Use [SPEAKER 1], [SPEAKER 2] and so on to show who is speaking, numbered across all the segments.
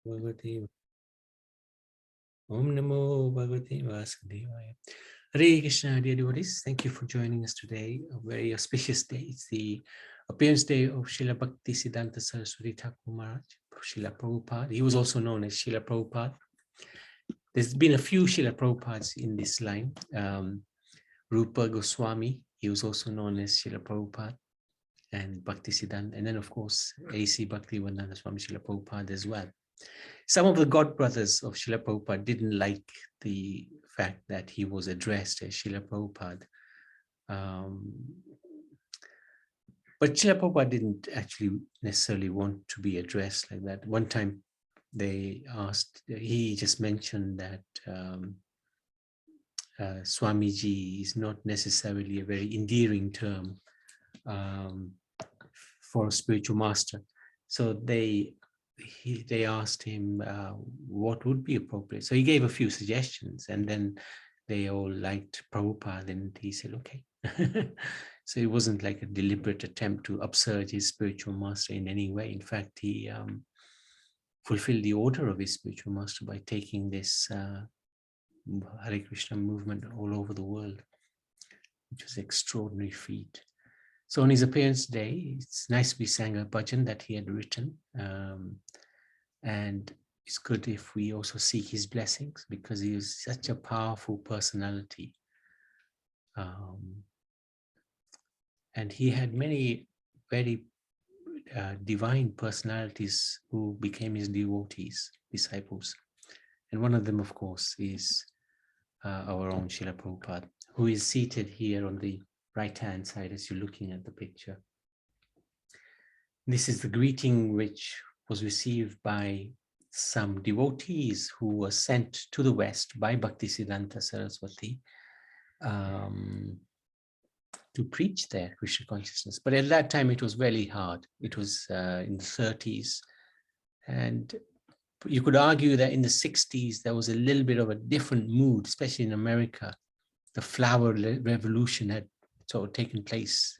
[SPEAKER 1] Bhagavate Om Namo Bhagavate Vasudevaya. Hare Krishna, dear devotees. Thank you for joining us today. A very auspicious day. It's the appearance day of Srila Bhaktisiddhanta Saraswati Thakur Maharaj, Srila Prabhupada. He was also known as Srila Prabhupada. There's been a few Srila Prabhupads in this line. Rupa Goswami, he was also known as Srila Prabhupada, and Bhaktisiddhanta, and then of course A.C. Bhaktivedanta Swami Srila Prabhupada as well. Some of the godbrothers of Srila Prabhupada didn't like the fact that he was addressed as Srila Prabhupada. But Srila Prabhupada didn't actually necessarily want to be addressed like that. One time they asked, he just mentioned that Swamiji is not necessarily a very endearing term for a spiritual master. So they asked him what would be appropriate. So he gave a few suggestions, and then they all liked Prabhupada, and he said, okay. So it wasn't like a deliberate attempt to upsurge his spiritual master in any way. In fact, he fulfilled the order of his spiritual master by taking this Hare Krishna movement all over the world, which was an extraordinary feat. So on his appearance day, it's nice we sang a bhajan that he had written. And it's good if we also seek his blessings, because he is such a powerful personality. And he had many very divine personalities who became his devotees, disciples. And one of them, of course, is our own Srila Prabhupada, who is seated here on the right-hand side as you're looking at the picture. This is the greeting which was received by some devotees who were sent to the West by Bhaktisiddhanta Saraswati to preach their Krishna consciousness. But at that time, it was very hard. It was in the 30s. And you could argue that in the 60s, there was a little bit of a different mood, especially in America. The flower revolution had sort of taken place.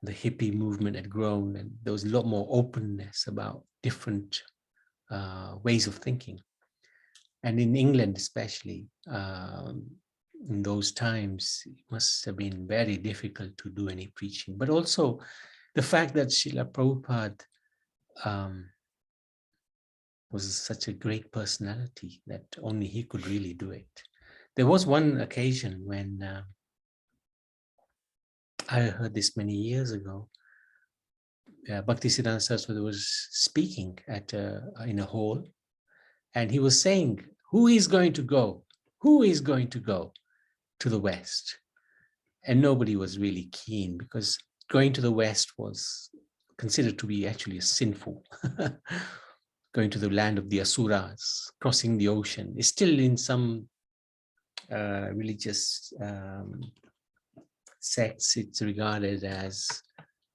[SPEAKER 1] The hippie movement had grown, and there was a lot more openness about different ways of thinking. And in England, especially, in those times, it must have been very difficult to do any preaching. But also the fact that Srila Prabhupada was such a great personality that only he could really do it. There was one occasion when I heard this many years ago. Bhaktisiddhanta Saraswati was speaking at in a hall, and he was saying, who is going to go? Who is going to go to the West? And nobody was really keen, because going to the West was considered to be actually sinful. Going to the land of the Asuras, crossing the ocean, is still in some religious sects, it's regarded as,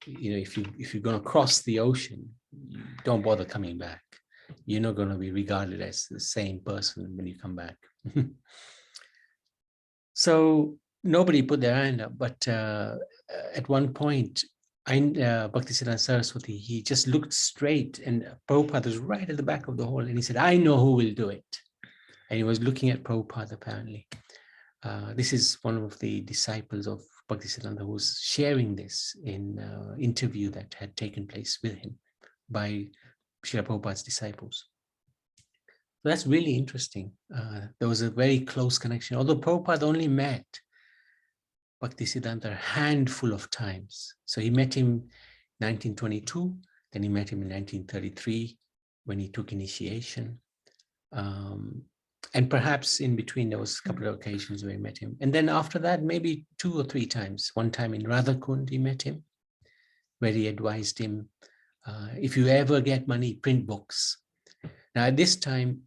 [SPEAKER 1] you know, if you're going to cross the ocean, don't bother coming back. You're not going to be regarded as the same person when you come back. So nobody put their hand up, but at one point, Bhaktisiddhanta Saraswati, he just looked straight, and Prabhupada was right at the back of the hall, and he said, I know who will do it. And he was looking at Prabhupada, apparently. This is one of the disciples of Bhaktisiddhanta who was sharing this in an interview that had taken place with him by Srila Prabhupada's disciples. So that's really interesting. There was a very close connection, although Prabhupada only met Bhaktisiddhanta a handful of times. So he met him in 1922, then he met him in 1933 when he took initiation. And perhaps in between, there was a couple of occasions where he met him. And then after that, maybe 2 or 3 times. One time in Radhakund, he met him, where he advised him, if you ever get money, print books. Now, at this time,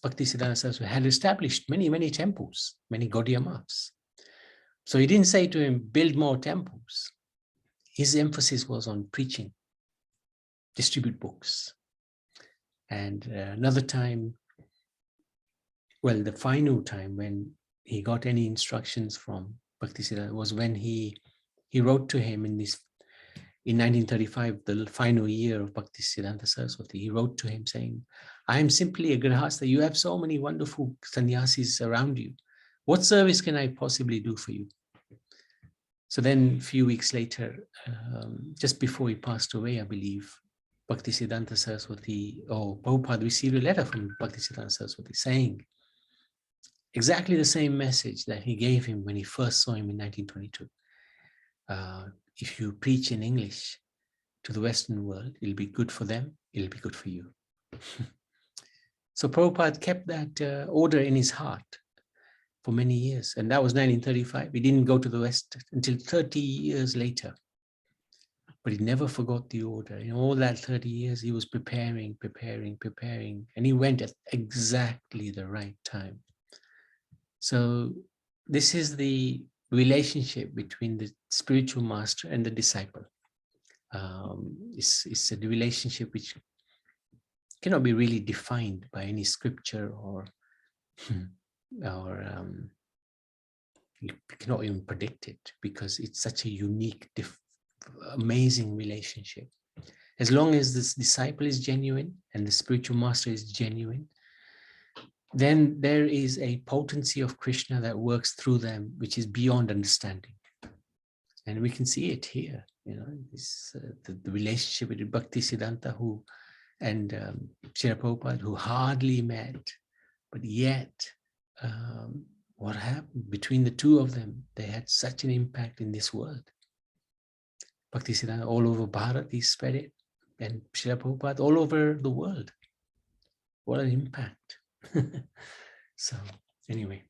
[SPEAKER 1] Bhaktisiddhanta Saraswati had established many, many temples, many Gaudiya Maths. So he didn't say to him, build more temples. His emphasis was on preaching, distribute books. And another time, well, the final time when he got any instructions from Bhaktisiddhanta was when he wrote to him in this in 1935, the final year of Bhaktisiddhanta Saraswati, he wrote to him saying, I am simply a grihastha. You have so many wonderful sannyasis around you. What service can I possibly do for you? So then a few weeks later, just before he passed away, I believe, Bhaktisiddhanta Saraswati, Prabhupada received a letter from Bhaktisiddhanta Saraswati saying exactly the same message that he gave him when he first saw him in 1922. If you preach in English to the Western world, it'll be good for them, it'll be good for you. So Prabhupada kept that order in his heart for many years. And that was 1935. He didn't go to the West until 30 years later. But he never forgot the order. In all that 30 years, he was preparing. And he went at exactly the right time. So this is the relationship between the spiritual master and the disciple. It's a relationship which cannot be really defined by any scripture or you cannot even predict it, because it's such a unique, amazing relationship. As long as this disciple is genuine and the spiritual master is genuine, then there is a potency of Krishna that works through them, which is beyond understanding. And we can see it here, this, the relationship with Bhaktisiddhanta and Srila Prabhupada, who hardly met, but yet what happened between the two of them, they had such an impact in this world. Bhaktisiddhanta all over Bharat, he spread it, and Srila Prabhupada all over the world. What an impact. So anyway,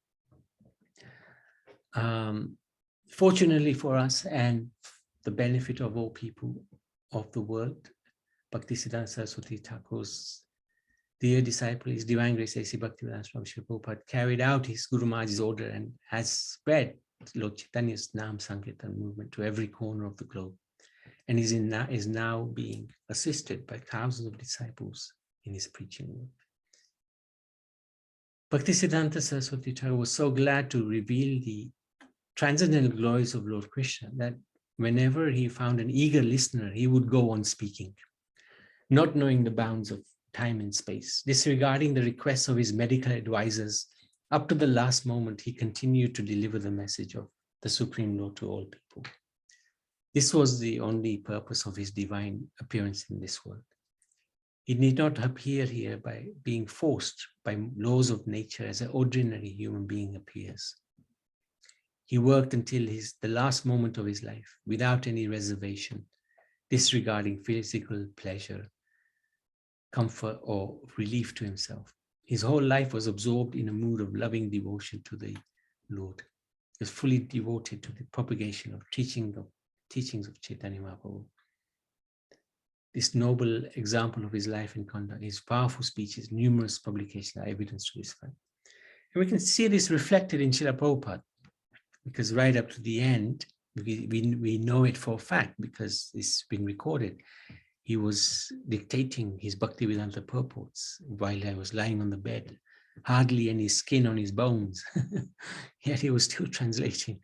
[SPEAKER 1] fortunately for us and the benefit of all people of the world, Bhaktisiddhanta Saraswati Thakur's dear disciple, His Divine Grace A.C. Bhaktivedanta Swami Srila Prabhupada, carried out his Guru Maharaj's order and has spread Lord Chaitanya's Nam Sankirtan movement to every corner of the globe, and is now being assisted by thousands of disciples in his preaching work. Bhaktisiddhanta Saraswati Thakur was so glad to reveal the transcendental glories of Lord Krishna that whenever he found an eager listener, he would go on speaking, not knowing the bounds of time and space, disregarding the requests of his medical advisors. Up to the last moment, he continued to deliver the message of the Supreme Lord to all people. This was the only purpose of his divine appearance in this world. He need not appear here by being forced by laws of nature as an ordinary human being appears. He worked until the last moment of his life without any reservation, disregarding physical pleasure, comfort, or relief to himself. His whole life was absorbed in a mood of loving devotion to the Lord. He was fully devoted to the propagation of teachings of Chaitanya Mahaprabhu. This noble example of his life and conduct, his powerful speeches, numerous publications are evidence to this fact. And we can see this reflected in Srila Prabhupada, because right up to the end, we know it for a fact because it's been recorded. He was dictating his Bhaktivedanta purports while he was lying on the bed, hardly any skin on his bones, yet he was still translating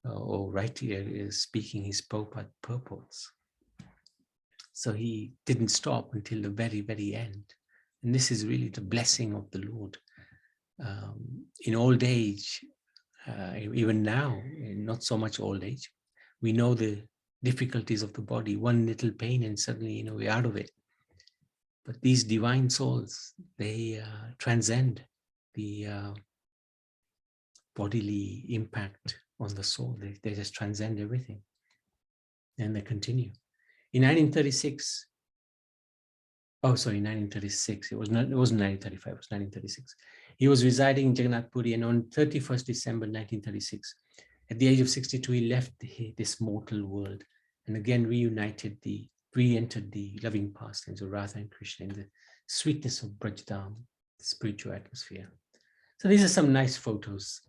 [SPEAKER 1] or writing, speaking his Prabhupada purports. So he didn't stop until the very, very end. And this is really the blessing of the Lord. In old age, even now, not so much old age, we know the difficulties of the body, one little pain and suddenly, we're out of it. But these divine souls, they transcend the bodily impact on the soul. They just transcend everything. And they continue. In 1936, it wasn't 1935, it was 1936. He was residing in Jagannath Puri, and on 31st December 1936, at the age of 62, he left this mortal world and again re-entered the loving pastimes of Radha and Krishna in the sweetness of Brajdam, the spiritual atmosphere. So these are some nice photos.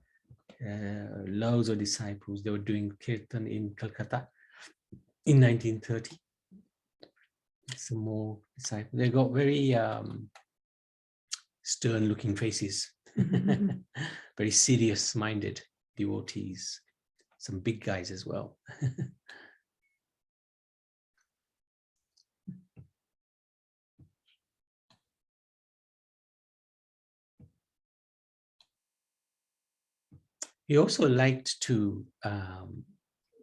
[SPEAKER 1] Loads of disciples, they were doing kirtan in Calcutta in 1930. Some more disciples. They got very stern-looking faces, very serious-minded devotees. Some big guys as well. He also liked to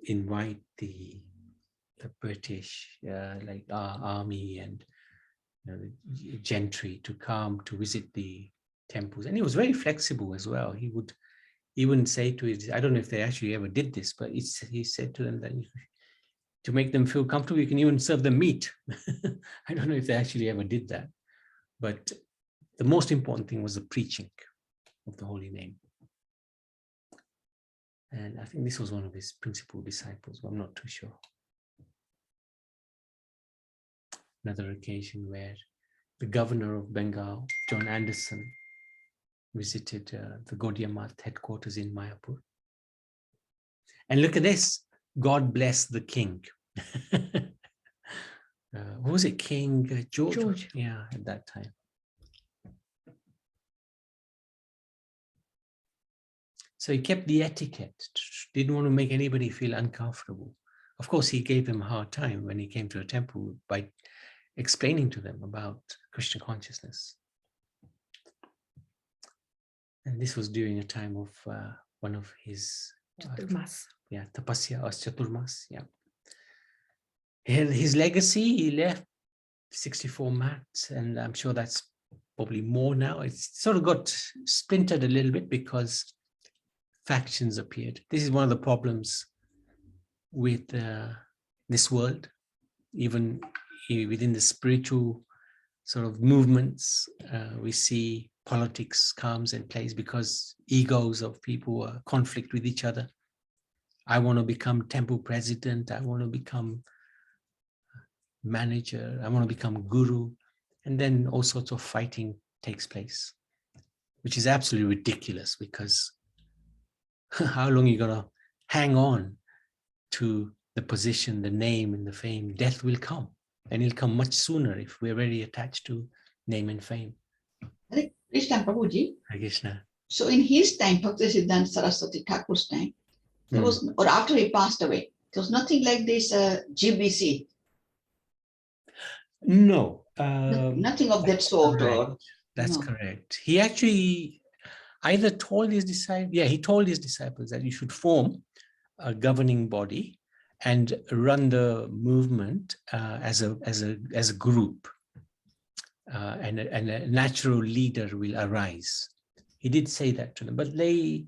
[SPEAKER 1] invite the British, like our army and the gentry to come to visit the temples. And he was very flexible as well. He would even say to his, I don't know if they actually ever did this, but he said to them that to make them feel comfortable, you can even serve them meat. I don't know if they actually ever did that. But the most important thing was the preaching of the holy name. And I think this was one of his principal disciples, but I'm not too sure. Another occasion where the governor of Bengal, John Anderson, visited the Gaudiya Math headquarters in Mayapur. And look at this, God bless the king. Who was it, King George? Yeah, at that time. So he kept the etiquette, didn't want to make anybody feel uncomfortable. Of course, he gave them a hard time when he came to a temple by explaining to them about Krishna consciousness. And this was during a time of one of his tapasya or chaturmas. Yeah. And his legacy, he left 64 mats, and I'm sure that's probably more now. It's sort of got splintered a little bit because factions appeared. This is one of the problems with this world, even within the spiritual sort of movements. We see politics comes and plays because egos of people conflict with each other. I want to become temple president. I want to become manager. I want to become guru. And then all sorts of fighting takes place, which is absolutely ridiculous because how long are you going to hang on to the position, the name, and the fame? Death will come, and it'll come much sooner if we're very attached to name and fame.
[SPEAKER 2] Hare Krishna, Prabhuji.
[SPEAKER 1] Hare Krishna.
[SPEAKER 2] So in his time, Bhaktisiddhanta Saraswati Thakur's time, there was, or after he passed away, there was nothing like this GBC.
[SPEAKER 1] No.
[SPEAKER 2] Nothing of that sort. Or,
[SPEAKER 1] that's correct. He actually either told his disciples, he told his disciples that you should form a governing body and run the movement as a group, and a natural leader will arise. He did say that to them, but they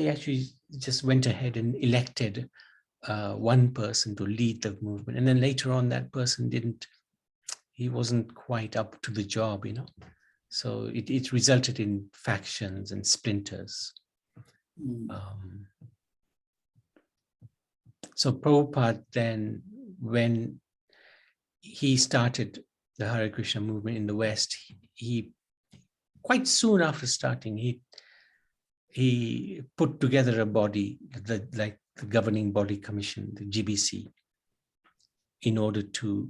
[SPEAKER 1] actually just went ahead and elected one person to lead the movement, and then later on that person he wasn't quite up to the job, so it resulted in factions and splinters. So Prabhupada then, when he started the Hare Krishna movement in the West, he quite soon after starting, he put together a body, like the governing body commission, the GBC, in order to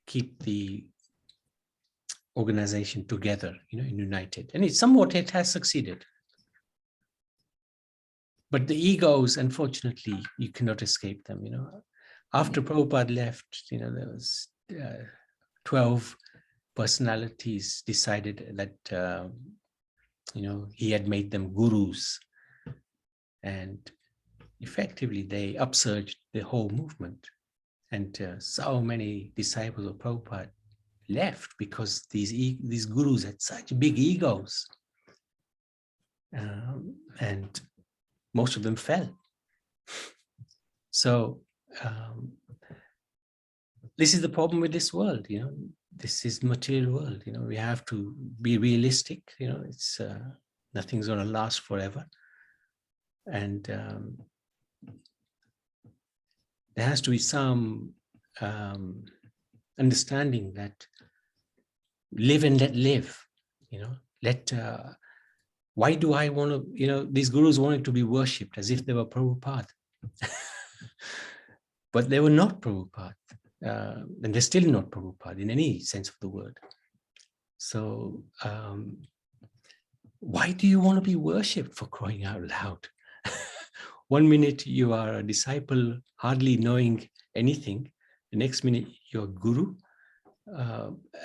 [SPEAKER 1] keep the organization together, and united. And it has succeeded. But the egos, unfortunately, you cannot escape them. After Prabhupada left, there was 12 personalities decided that he had made them gurus, and effectively they upsurged the whole movement. And so many disciples of Prabhupada left because these gurus had such big egos, and most of them fell. So this is the problem with this world. This is the material world. We have to be realistic. It's nothing's going to last forever, and there has to be some understanding that live and let live. Why do I want to, these gurus wanted to be worshipped as if they were Prabhupada. But they were not Prabhupada. And they're still not Prabhupada in any sense of the word. So why do you want to be worshipped, for crying out loud? One minute you are a disciple, hardly knowing anything. The next minute you're a guru,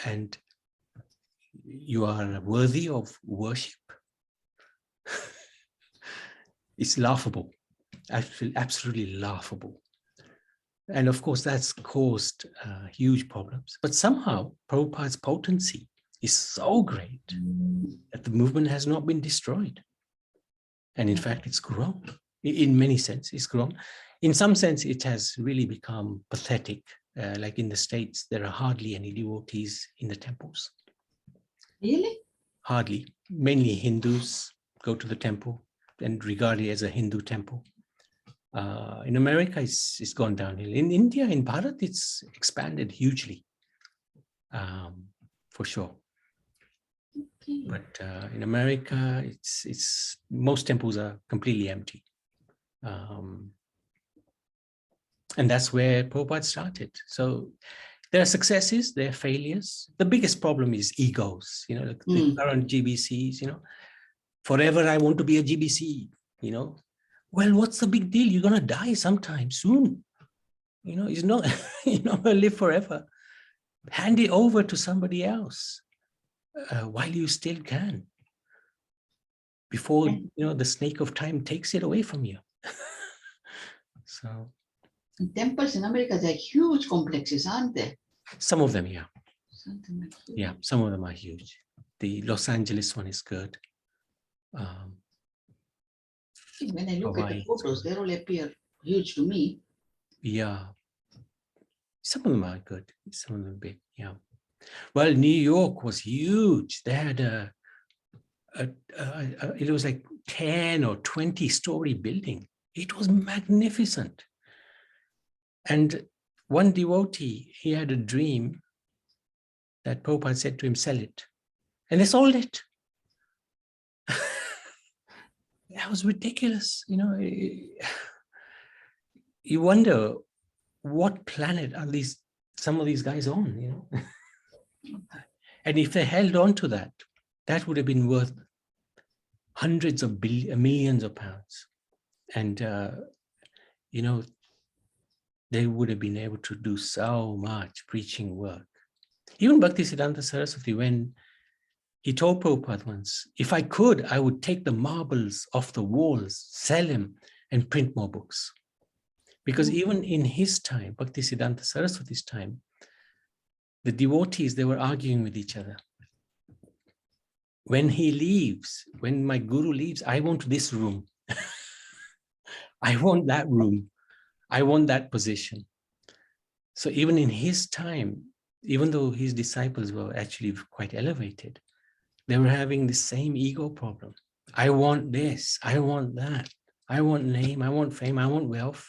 [SPEAKER 1] and you are worthy of worship. It's laughable, absolutely laughable. And of course, that's caused huge problems. But somehow, Prabhupada's potency is so great that the movement has not been destroyed. And in fact, it's grown. In many senses, it's grown. In some sense, it has really become pathetic. Like in the States, there are hardly any devotees in the temples.
[SPEAKER 2] Really?
[SPEAKER 1] Hardly. Mainly Hindus go to the temple and regard it as a Hindu temple. In America, it's gone downhill. In India, in Bharat, it's expanded hugely, for sure.
[SPEAKER 2] Okay.
[SPEAKER 1] But in America, it's most temples are completely empty. And that's where Prabhupada started. So there are successes, there are failures. The biggest problem is egos, you know, like the current GBCs, you know, forever I want to be a GBC, you know. Well, what's the big deal? You're going to die sometime soon. You know, it's not, you're not going to live forever. Hand it over to somebody else while you still can, before, you know, the snake of time takes it away from you. So.
[SPEAKER 2] Temples in America, they're huge complexes, aren't they?
[SPEAKER 1] Some of them, yeah.
[SPEAKER 2] Something like that.
[SPEAKER 1] Yeah, some of them are huge. The Los Angeles one is good.
[SPEAKER 2] When I look at the
[SPEAKER 1] Hawaii.
[SPEAKER 2] photos, they all appear huge to me.
[SPEAKER 1] Yeah. Some of them are good. Some of them are big. Yeah. Well, New York was huge. They had it was like 10 or 20-story building. It was magnificent. And one devotee, he had a dream that Prabhupada said to him, sell it. And they sold it. That was ridiculous. You know, you wonder what planet are some of these guys on, you know? And if they held on to that, that would have been worth hundreds of millions of pounds. And, you know, they would have been able to do so much preaching work. Even Bhaktisiddhanta Saraswati, when he told Prabhupada once, if I could, I would take the marbles off the walls, sell them, and print more books. Because even in his time, Bhaktisiddhanta Saraswati's time, the devotees, they were arguing with each other. When he leaves, when my guru leaves, I want this room. I want that room. I want that position. So even in his time, even though his disciples were actually quite elevated, they were having the same ego problem. I want this, I want that, I want name, I want fame, I want wealth.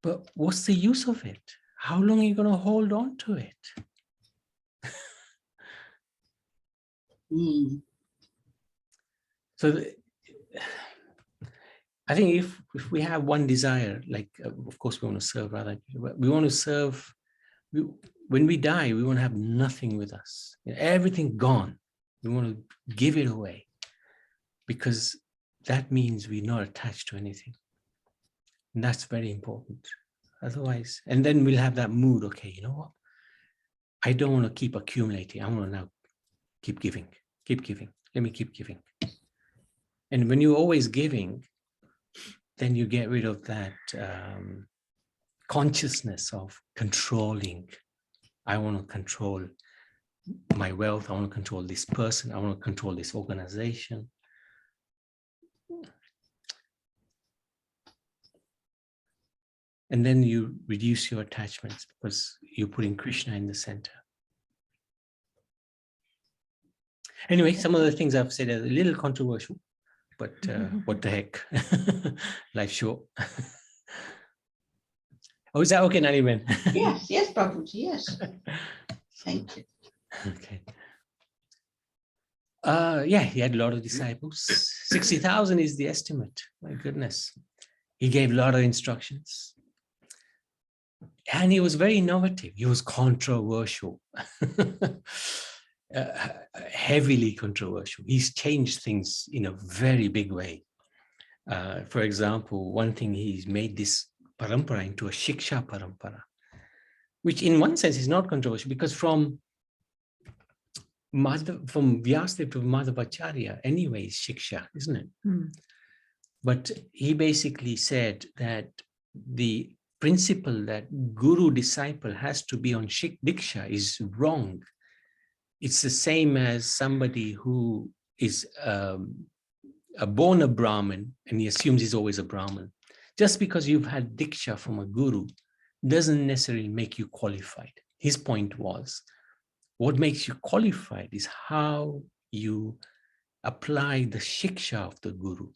[SPEAKER 1] But what's the use of it? How long are you going to hold on to it? So I think if we have one desire, like, of course we want to serve other people, we want to serve, when we die, we want to have nothing with us, everything gone. We want to give it away, because that means we're not attached to anything. And that's very important. Otherwise, and then we'll have that mood, okay, you know what? I don't want to keep accumulating. I want to now keep giving, keep giving. Let me keep giving. And when you're always giving, then you get rid of that consciousness of controlling. I want to control my wealth. I want to control this person. I want to control this organization. And then you reduce your attachments because you're putting Krishna in the center. Anyway, some of the things I've said are a little controversial, but what the heck? Life's short. Oh, is that okay, Naliben?
[SPEAKER 2] Yes, yes, Prabhuji, yes. Thank you.
[SPEAKER 1] Okay. Yeah, he had a lot of disciples. 60,000 is the estimate. My goodness. He gave a lot of instructions. And he was very innovative. He was controversial. Heavily controversial. He's changed things in a very big way. For example, one thing, he's made this parampara into a shiksha parampara, which in one sense is not controversial, because from Vyasadeva to Madhavacharya, anyway, is shiksha, isn't it? But he basically said that the principle that guru disciple has to be on diksha is wrong. It's the same as somebody who is born a Brahmin and he assumes he's always a Brahmin. Just because you've had diksha from a guru doesn't necessarily make you qualified. His point was, what makes you qualified is how you apply the shiksha of the guru.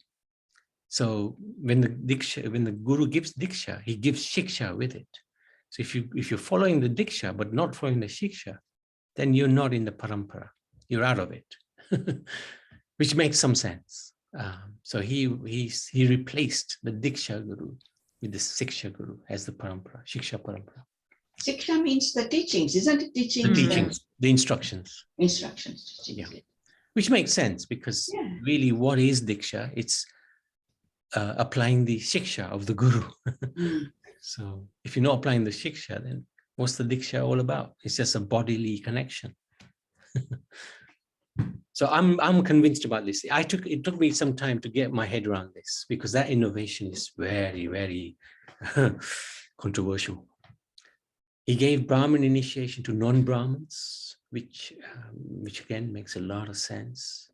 [SPEAKER 1] So when the guru gives diksha, he gives shiksha with it. So if you're following the diksha but not following the shiksha, then you're not in the parampara. You're out of it, which makes some sense. So he replaced the diksha guru with the shiksha guru as the parampara, shiksha parampara.
[SPEAKER 2] Shiksha means the teachings, isn't it? Teachings.
[SPEAKER 1] The teachings, the instructions.
[SPEAKER 2] Instructions.
[SPEAKER 1] Yeah. Which makes sense because really, what is diksha? It's applying the shiksha of the guru. So if you're not applying the shiksha, then what's the diksha all about? It's just a bodily connection. So I'm convinced about this. It took me some time to get my head around this because that innovation is very, very controversial. He gave Brahmin initiation to non-Brahmins, which again makes a lot of sense.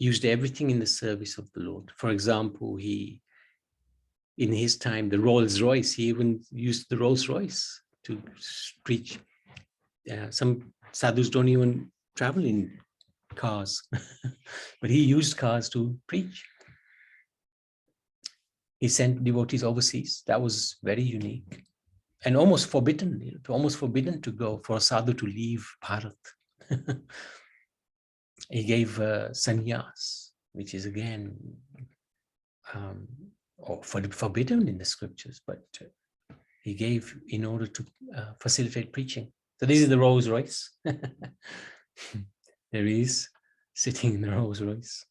[SPEAKER 1] Used everything in the service of the Lord. For example, in his time, the Rolls Royce, he even used the Rolls Royce to preach. Some sadhus don't even travel in cars, but he used cars to preach. He sent devotees overseas. That was very unique and almost forbidden to go for a sadhu to leave Bharat. He gave sannyas, which is again forbidden in the scriptures, but he gave in order to facilitate preaching. So this is the Rolls Royce. There he is sitting in the Rolls Royce.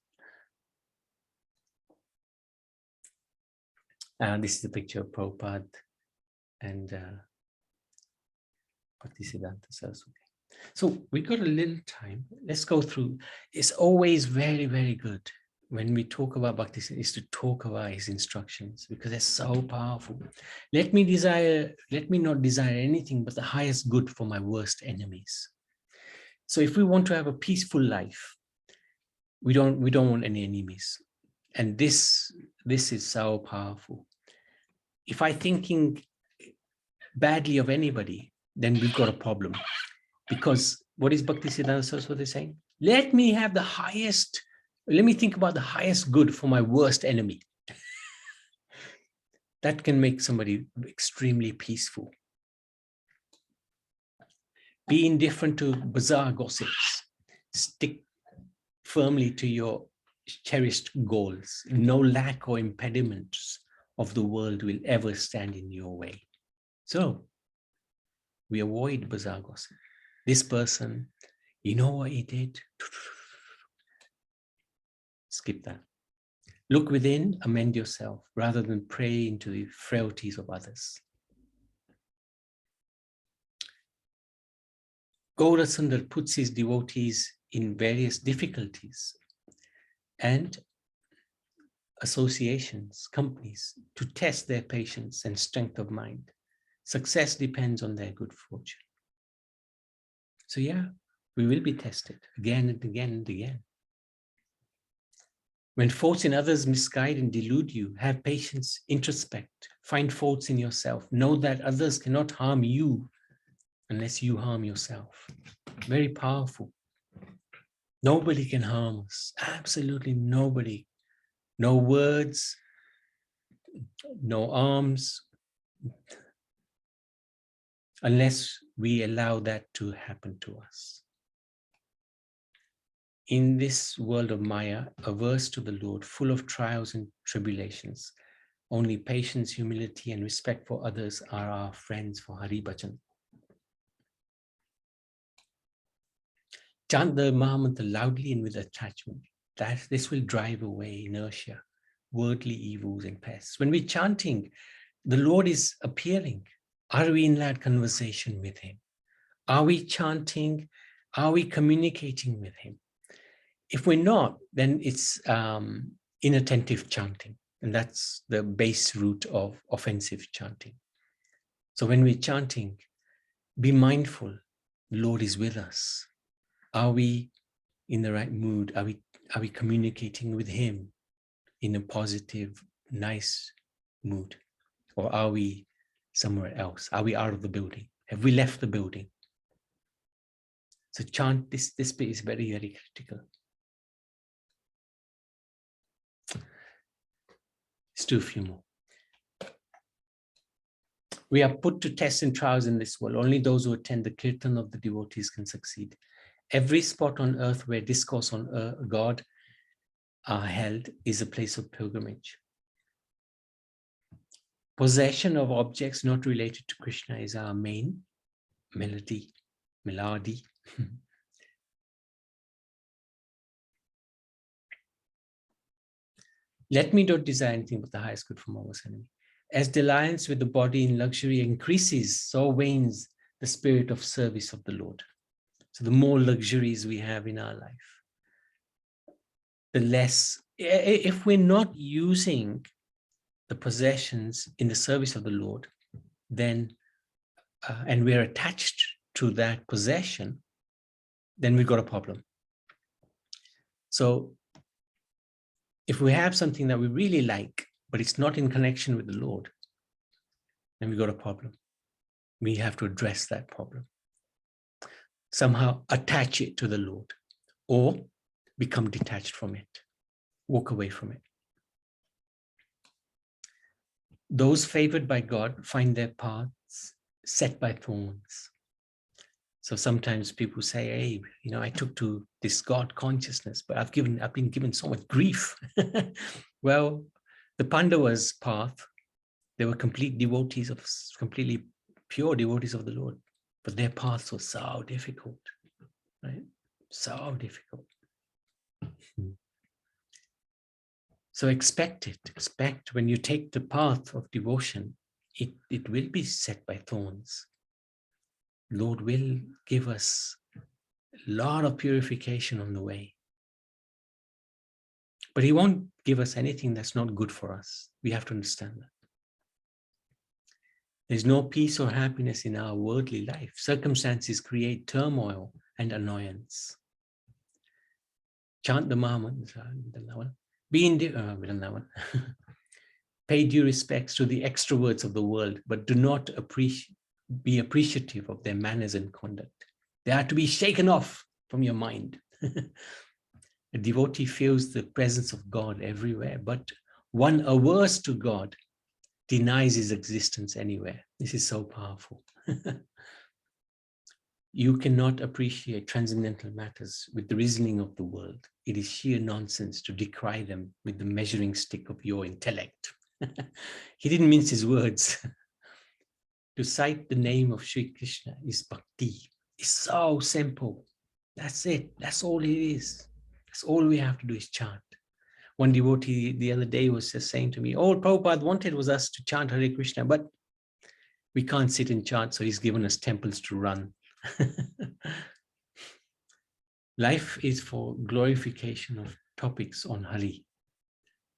[SPEAKER 1] This is a picture of Prabhupada and Bhaktisiddhanta Saraswati. So we got a little time. Let's go through. It's always very, very good when we talk about Bhaktisiddhanta is to talk about his instructions because they're so powerful. Let me not desire anything but the highest good for my worst enemies. So if we want to have a peaceful life, we don't want any enemies. And this is so powerful. If I'm thinking badly of anybody, then we've got a problem. Because what is Bhaktisiddhanta Saraswati saying? Let me think about the highest good for my worst enemy. That can make somebody extremely peaceful. Be indifferent to bazaar gossips. Stick firmly to your cherished goals. No lack or impediments of the world will ever stand in your way. So we avoid bazaar gossip. This person, you know what he did? Skip that. Look within, amend yourself, rather than prey into the frailties of others. Gaurasundar puts his devotees in various difficulties and associations, companies, to test their patience and strength of mind. Success depends on their good fortune. So yeah, we will be tested again and again and again. When faults in others misguide and delude you, have patience, introspect, find faults in yourself. Know that others cannot harm you unless you harm yourself. Very powerful. Nobody can harm us. Absolutely nobody. No words, no arms, unless we allow that to happen to us. In this world of Maya, averse to the Lord, full of trials and tribulations, only patience, humility, and respect for others are our friends for Hari Bhajan. Chant the Mahamantra loudly and with attachment. This will drive away inertia, worldly evils and pests. When we're chanting, the Lord is appearing. Are we in that conversation with him? Are we chanting? Are we communicating with him? If we're not, then it's inattentive chanting. And that's the base root of offensive chanting. So when we're chanting, be mindful, the Lord is with us. Are we in the right mood? Are we communicating with him in a positive, nice mood? Or are we somewhere else? Are we out of the building? Have we left the building? So chant, this bit is very, very critical. Let's do a few more. We are put to tests and trials in this world. Only those who attend the kirtan of the devotees can succeed. Every spot on earth where discourse on God are held is a place of pilgrimage. Possession of objects not related to Krishna is our main melody. Let me not desire anything but the highest good from ours enemy. As dalliance with the body in luxury increases, so wanes the spirit of service of the Lord. So the more luxuries we have in our life, the less, if we're not using the possessions in the service of the Lord, then, and we're attached to that possession, then we've got a problem. So if we have something that we really like, but it's not in connection with the Lord, then we've got a problem. We have to address that problem. Somehow attach it to the Lord, or become detached from it, walk away from it. Those favored by God find their paths set by thorns. So sometimes people say, hey, you know, I took to this God consciousness, but I've been given so much grief. Well, the Pandavas' path, they were completely pure devotees of the Lord, but their paths were so difficult, right? So difficult. So expect when you take the path of devotion, it will be set by thorns. Lord will give us a lot of purification on the way. But he won't give us anything that's not good for us. We have to understand that. There's no peace or happiness in our worldly life. Circumstances create turmoil and annoyance. Chant the Mahamantra. Pay due respects to the extroverts of the world, but do not be appreciative of their manners and conduct. They are to be shaken off from your mind. A devotee feels the presence of God everywhere, but one averse to God denies his existence anywhere. This is so powerful. You cannot appreciate transcendental matters with the reasoning of the world. It is sheer nonsense to decry them with the measuring stick of your intellect. He didn't mince his words. To cite the name of Sri Krishna is bhakti. It's so simple. That's it. That's all it is. That's all we have to do is chant. One devotee the other day was just saying to me, all Prabhupada wanted was us to chant Hare Krishna, but we can't sit and chant, so he's given us temples to run. Life is for glorification of topics on Hari.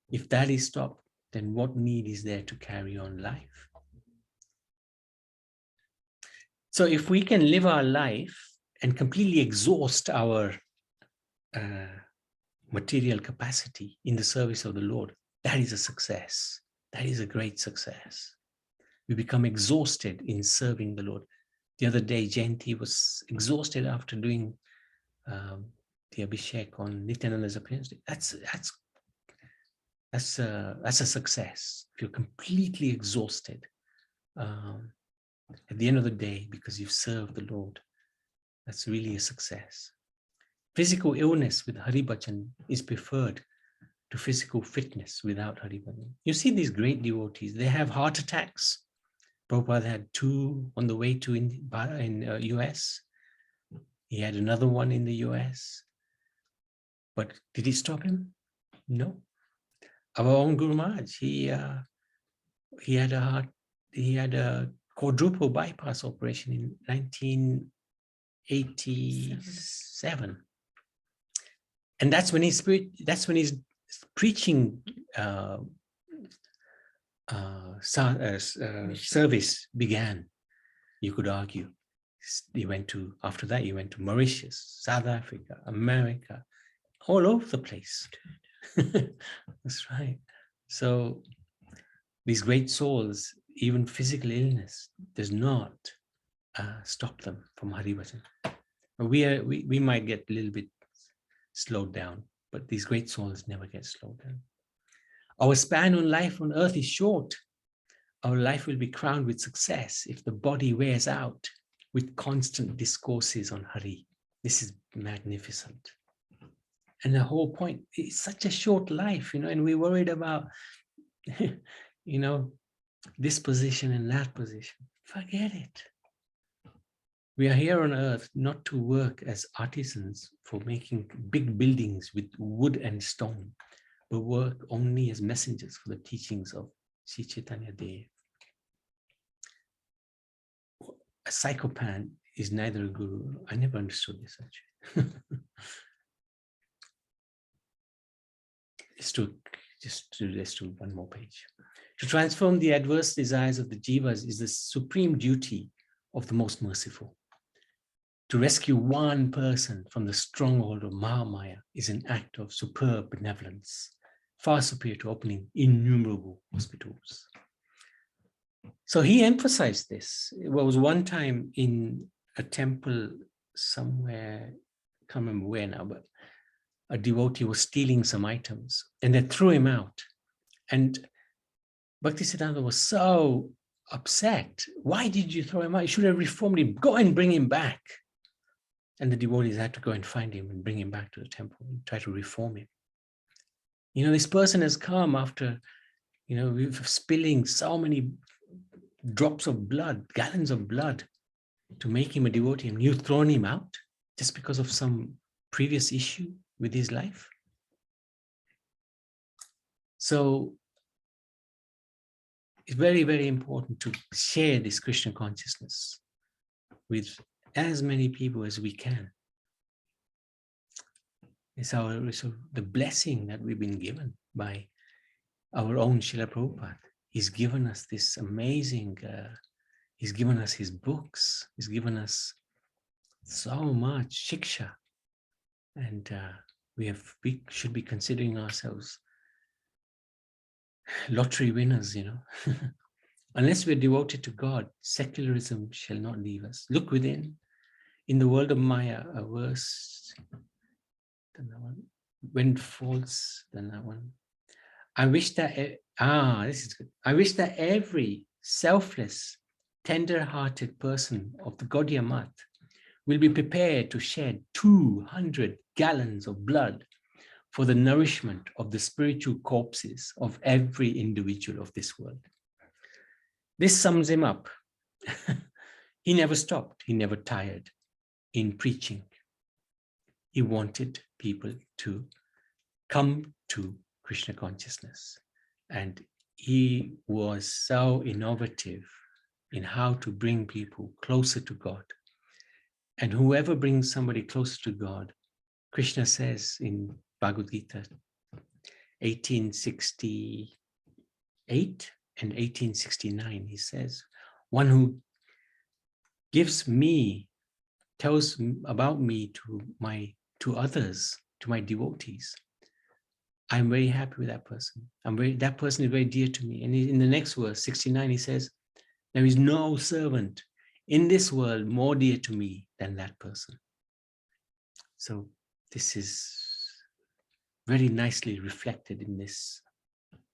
[SPEAKER 1] If that is stopped, then what need is there to carry on life? So if we can live our life and completely exhaust our material capacity in the service of the Lord, that is a success. That is a great success. We become exhausted in serving the Lord. The other day, Jayanti was exhausted after doing the Abhishek on Nityananda's appearance. That's a success. If you're completely exhausted at the end of the day because you've served the Lord, that's really a success. Physical illness with Hari Bhajan is preferred to physical fitness without Hari Bhajan. You see these great devotees, they have heart attacks. Prabhupada had 2 on the way to in US. He had another one in the US. But did it stop him? No. Our own Guru Maharaj, he had a quadruple bypass operation in 1987. And that's when his preaching service began, you could argue. After that, he went to Mauritius, South Africa, America, all over the place. That's right. So these great souls, even physical illness does not stop them from Hari Bhajan. We might get a little bit slowed down, but these great souls never get slowed down. Our span on life on earth is short. Our life will be crowned with success if the body wears out with constant discourses on Hari. This is magnificent. And the whole point, it's such a short life, and we're worried about, this position and that position. Forget it. We are here on earth not to work as artisans for making big buildings with wood and stone, but work only as messengers for the teachings of Sri Chaitanya Dev. A psychopath is neither a guru. I never understood this actually. Let's do one more page. To transform the adverse desires of the jivas is the supreme duty of the most merciful. To rescue one person from the stronghold of Mahamaya is an act of superb benevolence, far superior to opening innumerable hospitals. So he emphasized this. It was one time in a temple somewhere, I can't remember where now, but a devotee was stealing some items and they threw him out. And Bhaktisiddhanta was so upset. Why did you throw him out? You should have reformed him. Go and bring him back. And the devotees had to go and find him and bring him back to the temple and try to reform him. This person has come after, we're spilling so many drops of blood, gallons of blood to make him a devotee, and you've thrown him out just because of some previous issue with his life. So it's very, very important to share this Krishna consciousness with as many people as we can. It's the blessing that we've been given by our own Srila Prabhupada. He's given us this amazing, he's given us his books, he's given us so much shiksha. And we should be considering ourselves lottery winners, Unless we're devoted to God, secularism shall not leave us. Look within. In the world of Maya, a verse, when false, then that one. I wish that, this is good. I wish that every selfless, tender-hearted person of the Gaudiya Math will be prepared to shed 200 gallons of blood for the nourishment of the spiritual corpses of every individual of this world. This sums him up. He never stopped, he never tired in preaching. He wanted people to come to Krishna consciousness. And he was so innovative in how to bring people closer to God. And whoever brings somebody closer to God, Krishna says in Bhagavad Gita 1868 and 1869, he says, one who gives me, tells about me to others, to my devotees, I'm very happy with that person. That person is very dear to me. And in the next verse, 69, he says, there is no servant in this world more dear to me than that person. So this is very nicely reflected in this.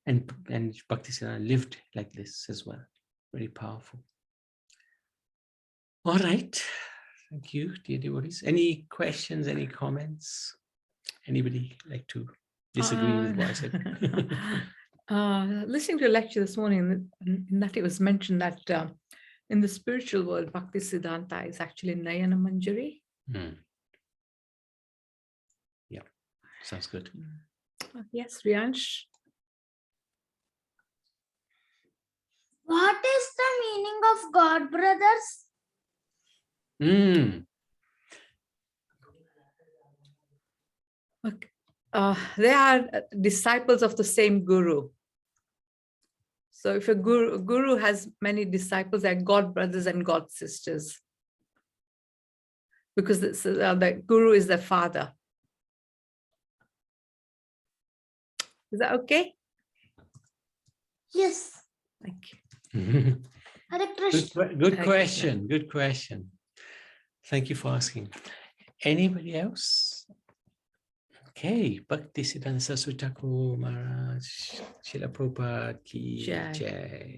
[SPEAKER 1] And Bhaktisiddhanta lived like this as well. Very powerful. All right. Thank you, dear devotees. Any questions, any comments? Anybody like to disagree with what I said?
[SPEAKER 3] Listening to a lecture this morning, in that it was mentioned that in the spiritual world, Bhaktisiddhanta is actually Nayana Manjari.
[SPEAKER 1] Yeah, sounds good.
[SPEAKER 3] Yes, Riyansh.
[SPEAKER 4] What is the meaning of God, brothers?
[SPEAKER 3] they are disciples of the same guru. So if a guru has many disciples, they're god brothers and god sisters, because the guru is the father. Is that okay?
[SPEAKER 4] Yes.
[SPEAKER 3] Thank you.
[SPEAKER 4] Hare Krishna.
[SPEAKER 1] Good
[SPEAKER 3] Hare
[SPEAKER 1] question. Good question. Thank you for asking. Anybody else? Okay, Bhaktisiddhanta Saraswati Thakur Maharaj, Srila Prabhupada ki
[SPEAKER 3] Jai.
[SPEAKER 1] jai.